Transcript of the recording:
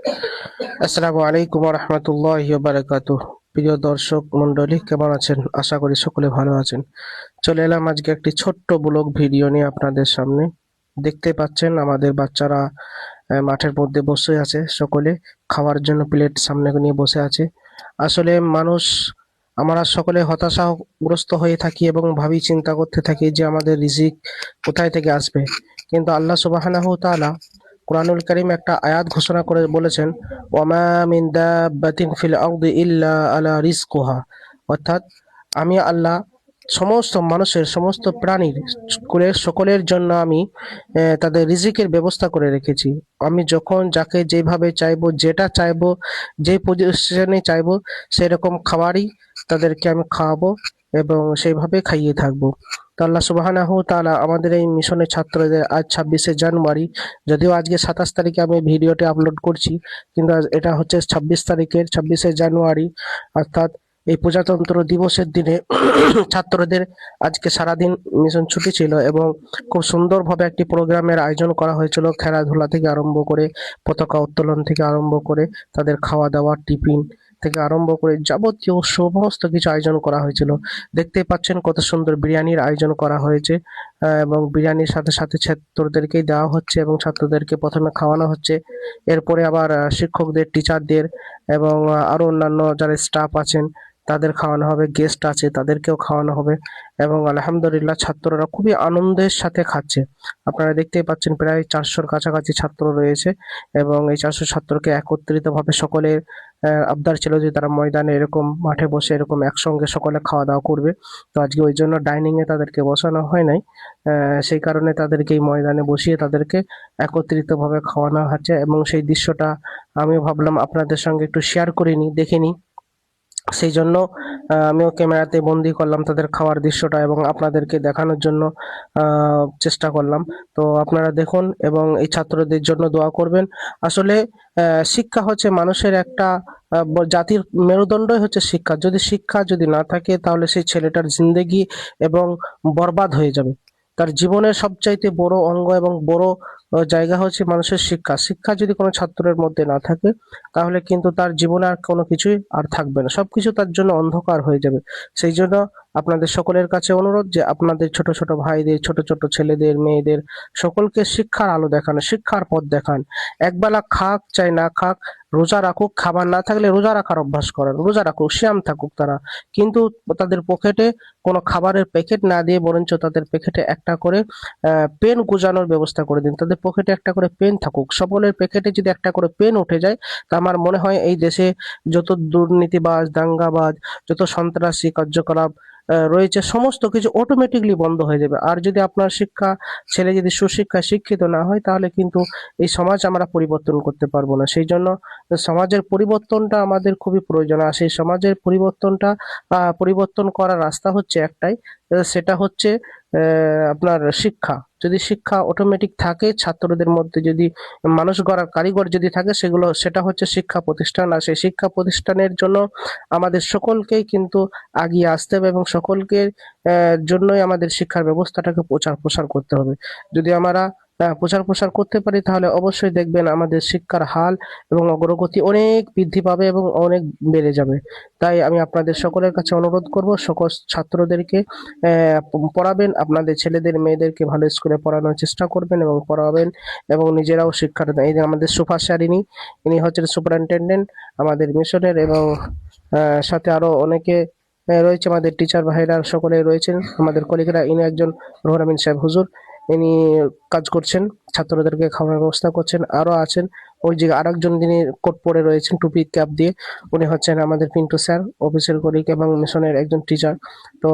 আসসালামু আলাইকুম রহমতুল্লাহি বারাকাতুহ। প্রিয় দর্শক মন্ডলী, কেমন আছেন? আশা করি সকলে ভালো আছেন। চলে এলাম আজকে একটি ছোট্ট ব্লগ ভিডিও নিয়ে আপনাদের সামনে। দেখতে পাচ্ছেন আমাদের বাচ্চারা মাঠের মধ্যে বসে আছে, সকলে খাওয়ার জন্য প্লেট সামনে নিয়ে বসে আছে। আসলে মানুষ, আমরা সকলে হতাশাগ্রস্ত হয়ে থাকি এবং ভাবি, চিন্তা করতে থাকি যে আমাদের রিজিক কোথায় থেকে আসবে। কিন্তু আল্লাহ সুবহানাহু ওয়া তাআলা কোরআনুল কারীম একটা আয়াত ঘোষণা করে বলেছেন, ওয়ামা মিন দাব্বাতিন ফিল আরদি ইল্লা আলা রিজকুহা। অর্থাৎ আমি আল্লাহ সমস্ত মানুষের, সমস্ত প্রাণীর সকলের জন্য আমি তাদের রিজিকের ব্যবস্থা করে রেখেছি। আমি যখন যাকে যেভাবে চাইবো, যেটা চাইবো, যে পজিশনে চাইবো, সেরকম খাবারই তাদেরকে আমি খাওয়াবো এবং সেইভাবে খাইয়ে থাকবো। তো আল্লাহ সুবহানাহু তাআলা আমাদের এই মিশনের ছাত্রদের আজ 26শে জানুয়ারি, যদিও আজকে 27 তারিখে আমি ভিডিওটি আপলোড করছি, কিন্তু এটা হচ্ছে 26 তারিখের 26শে জানুয়ারি, অর্থাৎ এই প্রজাতন্ত্র দিবসের দিনে ছাত্রদের আজকে সারাদিন মিশন ছুটি ছিল এবং খুব সুন্দরভাবে একটি প্রোগ্রামের আয়োজন করা হয়েছিল। খেলাধুলা থেকে আরম্ভ করে, পতাকা উত্তোলন থেকে আরম্ভ করে, তাদের খাওয়া দাওয়া, টিফিন থেকে আরম্ভ করে যাবতীয় সমস্ত কিছু আয়োজন করা হয়েছিল। দেখতে পাচ্ছেন কত সুন্দর বিরিয়ানির আয়োজন করা হয়েছে, এবং বিরিয়ানির সাথে সাথে ছাত্রদেরকেই দেওয়া হচ্ছে এবং ছাত্রদেরকে প্রথমে খাওয়ানো হচ্ছে। এরপরে আবার শিক্ষকদের, টিচারদের এবং আরো অন্যান্য যারা স্টাফ আছেন তাদের খাওয়ানো হবে, গেস্ট আছে তাদেরকেও খাওয়ানো হবে। এবং আলহামদুলিল্লাহ ছাত্ররা খুবই আনন্দের সাথে খাচ্ছে। আপনারা দেখতেই পাচ্ছেন প্রায় 400-র কাছাকাছি ছাত্র রয়েছে এবং এই 400 ছাত্রকে একত্রিত ভাবে সকলের আবদার ছিল যে তারা ময়দানে এরকম মাঠে বসে এরকম একসঙ্গে সকলে খাওয়া দাওয়া করবে। তো আজকে ওই জন্য ডাইনিং এ তাদেরকে বসানো হয় নাই। সেই কারণে তাদেরকে এই ময়দানে বসিয়ে তাদেরকে একত্রিত ভাবে খাওয়ানো হচ্ছে এবং সেই দৃশ্যটা আমি ভাবলাম আপনাদের সঙ্গে একটু শেয়ার করে নিই, দেখে নিই। সেই জন্য আমিও ক্যামেরাতে বন্দি করলাম তাদের খাওয়ার দৃশ্যটা এবং আপনাদেরকে দেখানোর জন্য চেষ্টা করলাম। তো আপনারা দেখুন এবং এই ছাত্রদের জন্য দোয়া করবেন। আসলে শিক্ষা হচ্ছে মানুষের একটা জাতির মেরুদণ্ডই হচ্ছে শিক্ষা। শিক্ষা যদি না থাকে তাহলে সেই ছেলেটার জিন্দেগি এবং বরবাদ হয়ে যাবে। তার জীবনের সবচাইতে বড় অঙ্গ এবং বড় জায়গা হচ্ছে মানুষের শিক্ষা। শিক্ষা যদি কোনো ছাত্রের মধ্যে না থাকে তাহলে কিন্তু তার জীবনে আর কোনো কিছুই আর থাকবে না, সবকিছু তার জন্য অন্ধকার হয়ে যাবে। সেই জন্য আপনাদের সকলের কাছে অনুরোধ যে আপনাদের ছোট ছোট ভাইদের, ছোট ছোট ছেলেদের, মেয়েদের সকলকে শিক্ষার আলো দেখান, শিক্ষার পথ দেখান। একবেলা খাক চাই না খাক, রোজা রাখুক, খাবার না থাকলে রোজা রাখার অভ্যাস করেন, রোজা রাখুক, সিয়াম থাকুক তারা, কিন্তু তাদের পকেটে কোনো খাবারের প্যাকেট না দিয়ে বরঞ্চ তাদের প্যাকেটে একটা করে পেন গুজানোর ব্যবস্থা করে দিন। তাদের পকেটে একটা করে পেন থাকুক। সকলের প্যাকেটে যদি একটা করে পেন উঠে যায়, তা আমার মনে হয় এই দেশে যত দুর্নীতিবাজ, দাঙ্গাবাজ, যত সন্ত্রাসী কার্যকলাপ রয়েছে সমস্ত কিছু অটোমেটিকলি বন্ধ হয়ে যাবে। আর যদি আপনার ছেলে যদি সুশিক্ষায় শিক্ষিত না হয় তাহলে কিন্তু এই সমাজ আমরা পরিবর্তন করতে পারবো না। সেই জন্য সমাজের পরিবর্তনটা আমাদের খুবই প্রয়োজন। আর সেই সমাজের পরিবর্তনটা পরিবর্তন করার রাস্তা হচ্ছে একটাই, সেটা হচ্ছে আপনার শিক্ষা। যদি শিক্ষা অটোমেটিক থাকে ছাত্রদের মধ্যে, যদি মানুষ গড়ার কারিগর যদি থাকে, সেটা হচ্ছে শিক্ষা প্রতিষ্ঠান। আর সেই শিক্ষা প্রতিষ্ঠানের জন্য আমাদের সকলকেই কিন্তু এগিয়ে আসতে হবে এবং সকলকে জন্যই আমাদের শিক্ষার ব্যবস্থাটাকে প্রচার প্রসার করতে হবে। যদি আমরা প্রচার প্রসার করতে পারি তাহলে অবশ্যই দেখবেন আমাদের শিক্ষার হাল এবং অগ্রগতি অনেক বৃদ্ধি পাবে এবং অনেক বেড়ে যাবে। তাই আমি আপনাদের সকলের কাছে অনুরোধ করব, সকল ছাত্রদেরকে পড়াবেন, আপনাদের ছেলেদের মেয়েদেরকে ভালো স্কুলে পড়ানোর চেষ্টা করবেন এবং পড়াবেন এবং নিজেরাও শিক্ষার, এই যে আমাদের সুফা স্যার, ইনি হচ্ছেন সুপারিনটেন্ডেন্ট আমাদের মিশনের, এবং সাথে আরো অনেকে রয়েছে, আমাদের টিচার ভাইরা সকলে রয়েছেন, আমাদের কলিগরা। ইনি একজন রুহুল আমিন সাহেব হুজুর, ইনি কাজ করছেন, ছাত্রদেরকে খাওয়ানোর ব্যবস্থা করছেন। আরো আছেন ওই যে আরেকজন, যিনি কোট পরে রয়েছেন টুপি ক্যাপ দিয়ে, উনি হচ্ছেন আমাদের পিন্টু স্যার, অফিসের কলিগ এবং মিশনের একজন টিচার। তো